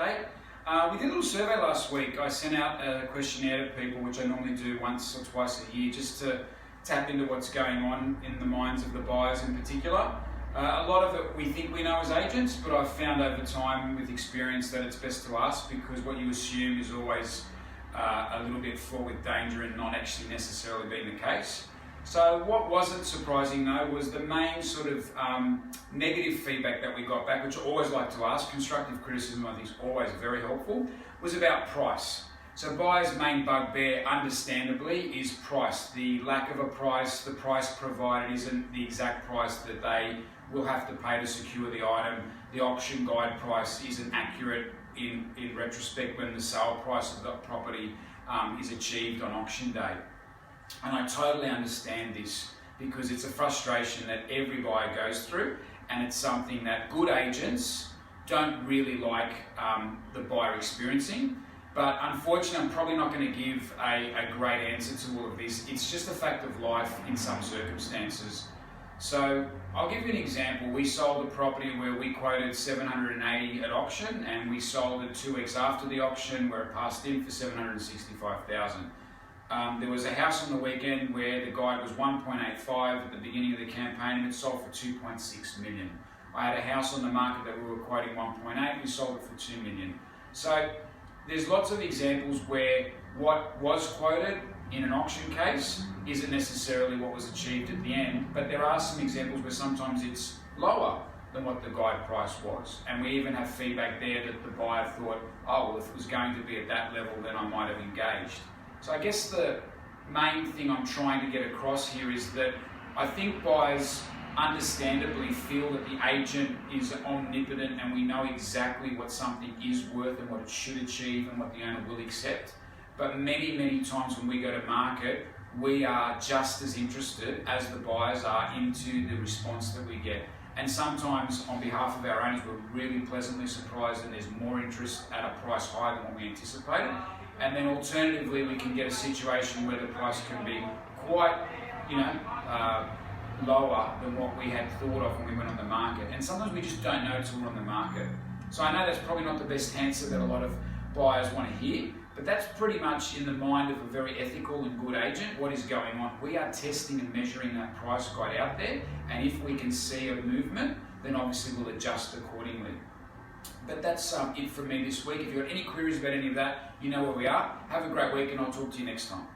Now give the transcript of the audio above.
update. We did a little survey last week. I sent out a questionnaire to people, which I normally do once or twice a year, just to tap into what's going on in the minds of the buyers in particular. A lot of it we think we know as agents, but I've found over time with experience that it's best to ask, because what you assume is always a little bit fraught with danger and not actually necessarily being the case. So what wasn't surprising though was the main sort of negative feedback that we got back, which I always like to ask. Constructive criticism I think is always very helpful, was about price. So buyers' main bugbear, understandably, is price. The lack of a price, the price provided isn't the exact price that they will have to pay to secure the item. The auction guide price isn't accurate in retrospect when the sale price of the property is achieved on auction day. And I totally understand this, because it's a frustration that every buyer goes through, and it's something that good agents don't really like the buyer experiencing. But unfortunately, I'm probably not going to give a great answer to all of this. It's just a fact of life in some circumstances. So I'll give you an example. We sold a property where we quoted $780 at auction, and we sold it 2 weeks after the auction where it passed in for $765,000. There was a house on the weekend where the guide was 1.85 at the beginning of the campaign, and it sold for 2.6 million. I had a house on the market that we were quoting 1.8, we sold it for 2 million. So there's lots of examples where what was quoted in an auction case isn't necessarily what was achieved at the end, but there are some examples where sometimes it's lower than what the guide price was. And we even have feedback there that the buyer thought, oh, well, if it was going to be at that level, then I might have engaged. So I guess the main thing I'm trying to get across here is that I think buyers understandably feel that the agent is omnipotent and we know exactly what something is worth and what it should achieve and what the owner will accept. But many, many times when we go to market, we are just as interested as the buyers are into the response that we get. And sometimes on behalf of our owners, we're really pleasantly surprised and there's more interest at a price higher than what we anticipated. And then alternatively, we can get a situation where the price can be quite, lower than what we had thought of when we went on the market. And sometimes we just don't know until we're on the market. So I know that's probably not the best answer that a lot of buyers want to hear, but that's pretty much in the mind of a very ethical and good agent what is going on. We are testing and measuring that price guide out there, and if we can see a movement, then obviously we'll adjust accordingly. But that's it from me this week. If you've got any queries about any of that, you know where we are. Have a great week, and I'll talk to you next time.